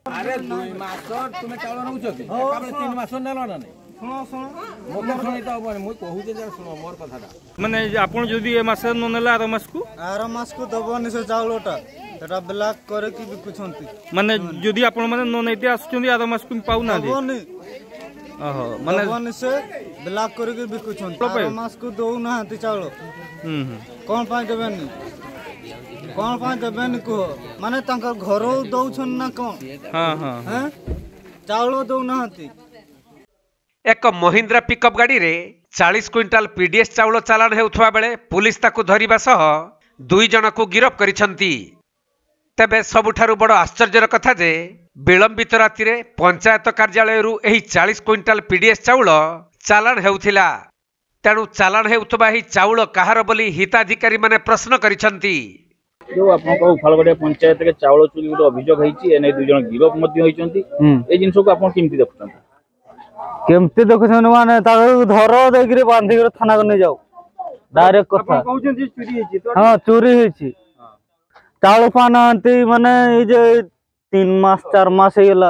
अरे 2 मास तुम चाउल नउछ के काबले 3 मास नेलो ना नहीं सुनो सुनो मोके सुनी तो हबो मु कहू जे सुनो मोर कथाटा माने आपण जदी ए मास न नेला आर मास को दबनी से चाउलटा एटा ब्लैक करे कि बिकुछंती माने जदी आपण माने न नैते आछुचंदी आर मास को पाउ ना दे ओहो माने दबनी से ब्लैक करे कि बिकुछंती आर मास को दउ ना हंती चाउल कोन पाई देबेनी कोन पाई देबेनी को माने तांकर घरो दउछन ना कोन हां हां हैं चाउल दउ ना हंती। एक महिंद्रा पिकअप गाड़ी रे 40 क्विंटाल पीडीएस चाउल चालान हेउथवा बेले पुलिस ताकू धरिबा सह 2 जन को गिरफ करिसंती। तेबे सबुठारु बड़ आश्चर्यर कथा जे विलंबित राति रे पंचायत कार्यालय रु एही 40 क्विंटाल पीडीएस चाउल चालान हेउथिला। तेणु चालान हेउथबा एही चाउल काहार बोली हिताधिकारी माने प्रश्न करिसंती। जो आपन को उफालगड़िया पंचायत के चाउल चोरी गोटे अभियोग होईची एने 2 जन गिरफ मध्य होईचंती। ए जिंस को आपन केमती देखुछन केमती देखुछन माने ताको धर देगिरे बांधी के थाना को नै जाऊ डायरेक्ट कथा आपण कहउछन जे चोरी हेची तो हां चोरी हेची चाउल पानांती माने ए जे 3 मास 4 मास हेला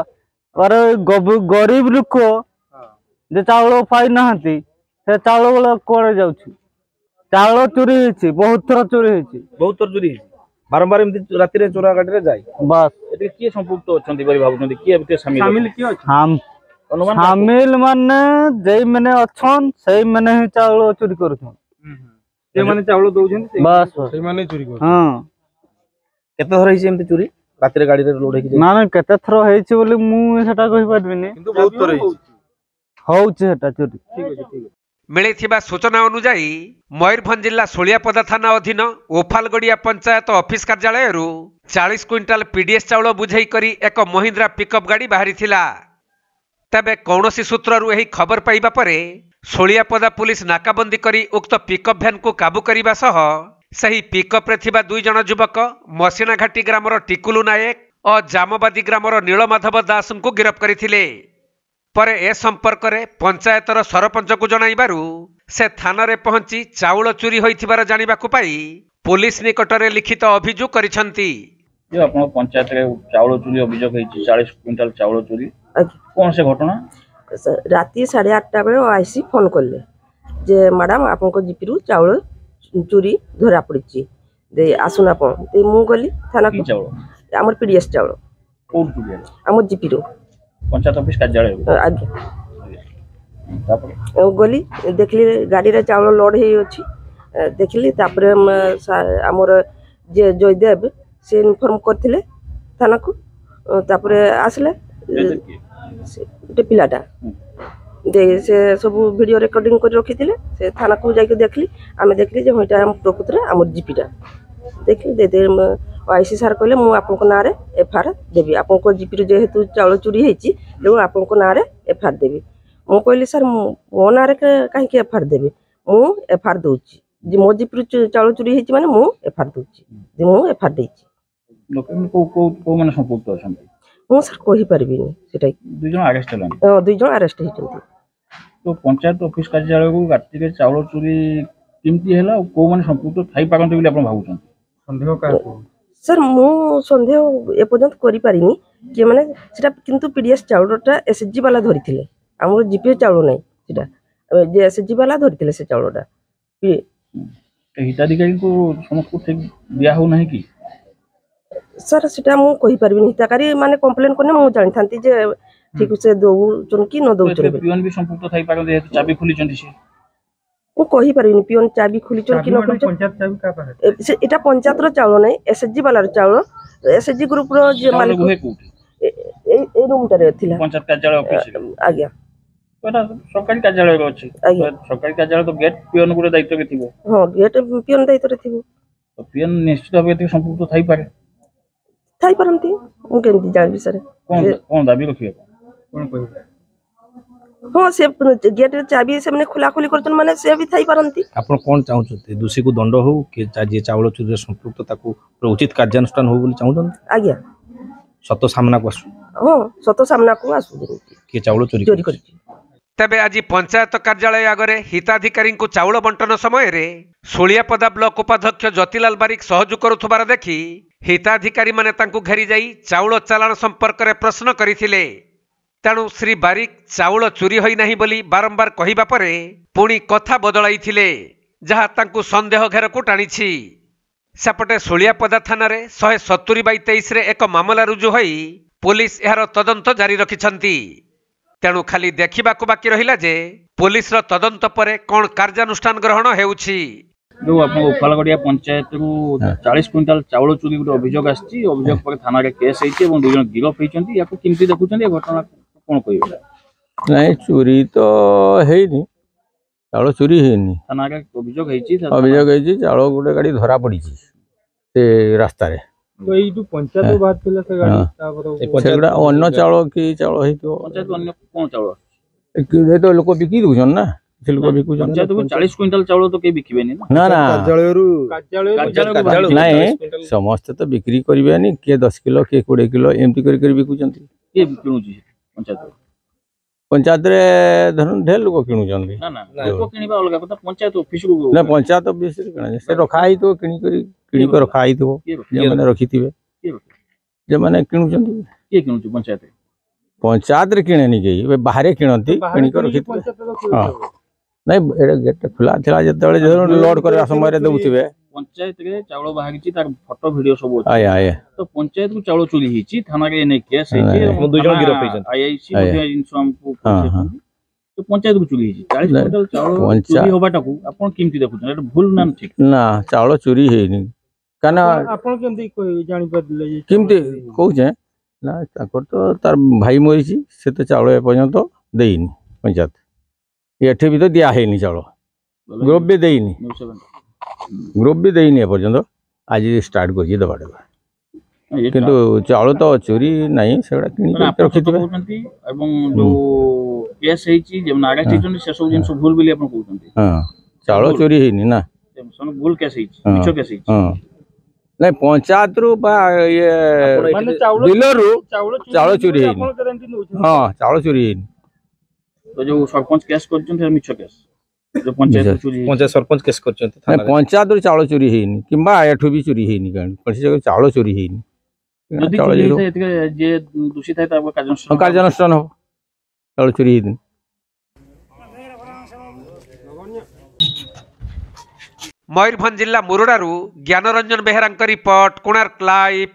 अरे गरीब लोक जे चाउल पाई नाहंती से चाउल वाला कोड़े जाउची चाउल चोरी हेची बहुत थर चोरी हेची बारंबार एमती राति रे चोरा गाड़ी रे जाय बस एते किए संपुक्त अछंती बरी भाबुछंती किए एते शामिल किए अछि हम शामिल माने जे माने अछन से माने ही चाउल चोरी करछन जे माने चाउल दउछन बस से माने चोरी कर हां केते थर हेची एमती चोरी राति रे गाड़ी रे लोड हेकी ना ना केते थर हेची बोली मु सेटा कहि पादबिनी किंतु बहुत थर हेची होउछ सेटा चोरी ठीक अछि ठीक मिलिथिबा सूचना अनुसार मयूरभंज जिला सोलियापदा थाना अधीन ओफालगड़िया पंचायत ऑफिस कार्यालय 40 क्विंटाल पीडीएस चाउल बुझाई करी एक महिंद्रा पिकअप गाड़ी बाहरी थिला। तबे कौनसी सूत्ररु एही खबर पाइबा परे सोलियापदा पुलिस नाकाबंदी करी उक्त पिकअप भ्यान को काबू करिबा सह सही पिकअप रे थिबा 2 जन युवक मसिनाघाटी ग्रामर टिकुलु नायक और जामबादी ग्रामर नीलमाधव दास को गिरफ्त करथिले। परे ए संपर्क रे पंचायतर सरपंच को जणाइबारु से थाना रे पहुंची चाउल चोरी होइथिबार जानिबा को पाई पुलिस निकट रे लिखित अभियोग करिसंती। जो आपण पंचायत रे चाउल चोरी अभियोग होईची 40 क्विंटाल चाउल चोरी कोन से घटना राति 8:30 बेले आईसी फोन करले जे मैडम आपन को जीपी रु चाउल चोरी धरा पड़िची दे आसुन आपन ते मु गली थाना की चाउल हमर पीडीएस चाउल कोन चोरी हमर जीपी रु पंचायत ऑफिस कार्यालय आगे गली देखली गाड़ी रे चाउल लोड हे अछि देखली तापरे हमर जे जयदेव से इन्फॉर्म करथिले थाना को तापरे आसले गोटे पिलाटा दे से सब वीडियो रिकॉर्डिंग कर रखिथिले से थाना को जाके देखली आमे देखली जे होइटा हम प्रकृत रे हमर जीपीटा देखली दे दे आईसी सार कहले मु आपन को नारे एफआर देबी आपन को जीपी जेहेतु चाउल चोरी हेची लेउ आपन को नारे एफआर देबी मु कहली सर मो नारे काहे के एफआर देबी मु एफआर दोची जे मो जीपी चाउल चोरी हेची माने मु एफआर दोची जे मु एफआर देची लोक को माने संपुक्त अछंती मु सर कहि परबिनी सेटा 2 जन अरेस्ट हलन 2 जन अरेस्ट हेचंती। तो पंचायत ऑफिस कार्यालय को राति रे चाउल चोरी किमती हैला को माने संपुक्त थाई पागंती बोली आपण भाबुछन संदेह का सर मु संदेह ए पर्यंत करि पारिनी कि माने सेटा किंतु पीडीएस चाउलटा एसएचजी वाला धरिथिले हमर जीपी चाउल नै सेटा जे एसएचजी वाला धरिथिले से चाउलटा हिताधिकारी को समस्त को ठीक दिया हो नहीं कि सर सेटा मु कहि पारिनी हिताकारी माने कंप्लेन करने मु जानि थांती जे ठीक से दउचन कि न दउचन पियन भी संपुक्त थाई पागं जेहेतु चाबी खुली चंदी से मु कहि पारिनी पियन चाबी खुली चन कि न खुली पंचायत चाबी का पारे से एटा पंचायत रो चाउल नै एसएचजी वाला रो चाउल एसएचजी ग्रुप रो जे मालिक ए रूम टारे थिला पंचायत कार्यालय ऑफिस आज्ञा एटा सरकारी कार्यालय रो अछि सरकारी कार्यालय तो गेट पियन गुरे दायित्व के थिबो हां गेट पियन दायित्व रे थिबो तो पियन निश्चित भाबे संपुक्त थाई परंती मु केंती जानि सर कोन दाबी रखिए कोन कहि हां से गेट रे चाबी से माने खुला खुली करतन माने से भी थाई परंती आपण कोन चाहउछते दोषी को दंड हो के जे चावल चोरी रे संपुक्त ताकू उचित कार्यानुष्ठान हो बोली चाहउछन आज्ञा सत सामना को आसु हां सत सामना को आसु के चावल चोरी करछि तेबे आज पंचायत कार्यालय आगे हिताधिकारी चाउल बंटन समय सोलियापदा ब्लॉक उपाध्यक्ष ज्योतिलाल बारिक सहयोग करुथबार देखि हिताधिकारी माने तांकु घेरी जाई चाउल चालाण संपर्क में प्रश्न करथिले। तेणु श्री बारिक चाउल चोरी होई नाही बोली बारंबार कहिबा परे पुणी कथा बदलाइथिले, जहा तांकु संदेह घेरकु टाणिछि। सेपटे सोलियापदा थाना रे 170/23 रे एक मामला रुजु होई पुलिस यार तदंत जारी रखिछंती। तेणु खाली देखिबाकु बाकी रहिला जे पुलिस रो तदंत परे कोन कार्यानुष्ठान ग्रहण हेउछि। जो आपन उफालगड़िया पंचायत रु 40 क्विंटाल चाउल चोरी गोटे अभियोग आछि। अभियोग पर थाना रे केस हेछि एवं दुई जन गिरफ हेछंती। याकु किमति देखुछंती ए घटना कोन कहिबा? नहीं चोरी तो हेनी, चाउल चोरी हेनी। थाना रे अभियोग हेछि चाउल गोटे गाड़ी धरा पड़ी से रास्ता रे पंचायत बात थिला से गाड़ी सेगुड़ा अन्न चाउल की चाउल हेतो पंचायत अन्य कोन चाउल ए तो लोक बिकी दुछन ना, से लोक बिकु जन। पंचायत को 40 क्विंटाल चाउल तो के बिकिबेनी ना ना कार्यालय नहीं समस्त तो बिक्री करिवेनी, के 10 किलो के 20 किलो एमती करी बिकुचंती। के किनुची पंचायत पंचायत रे धरन ढेर लोक किनुचंती। ना ना लोक किनिबा अलग कथा। पंचायत ऑफिस को ना पंचायत ऑफिस रे कना से रखाई तो किणी को रखाई तो जे माने रखिथिबे जे माने किनुचंती। के किनुची पंचायत रे किणेनी गई बाहरे किणंती किणी को रखिथिबे। हां नहीं एडे गेट खुला थिला जतबेले जरूर लोड करे समय रे देउथिबे। पंचायत रे चाउल बाहागिची तार फोटो वीडियो सब अछि। आय आय तो पंचायत को चाउल चोरी हिची थाना रे ने केस हिची हम दुई जन गिरफ हिचन आईआईसी मध्ये इनफॉर्म को तो पंचायत को चोरी हिची 40 क्विंटल चाउल चोरी होबाटा को आपण किमति देखुछन एटा भूल नाम ठीक ना चाउल चोरी हेनी काना आपण केमति जानि पदिले किमति कहूचे ना ताकर तो तार भाई मरिची से तो चाउल ए पर्यंत देइनी पंचायत एठे भी तो दिया हेनी चाउल ग्रुप भी देइनी ग्रुप भी देइनी ए पर्यंत आज स्टार्ट करछि दबाडा किंतु चाउल तो चोरी नहीं सेडा किनी के रखिथिबे एवं जो केस हेची जे नागा स्टेशन से सब जिन सब भूल बिली आपण कहउछंती। हां चाउल चोरी हेनी ना सन भूल केस हेची मिछो केस हेची। हां नहीं पंचायत रु बा ये माने चाउल डीलर रु चाउल चोरी हेनी। हां चाउल चोरी हेनी तो जो सरपंच केस करछन है मिछो केस जो पंचायत चोरी पंचायत सरपंच केस करछन थाना पंचायत रु चाउल चोरी हेनी किबा एठु भी चोरी हेनी कान पछी जगह चाउल चोरी हेनी। यदि चोरी है एतके जे दोषी थाय त कार्यानुष्ठान हो चाउल चोरी हेनी। मयूरभंज जिला मुरुडारू ज्ञानरंजन बेहेरा रिपोर्ट, कोणार्क लाइव।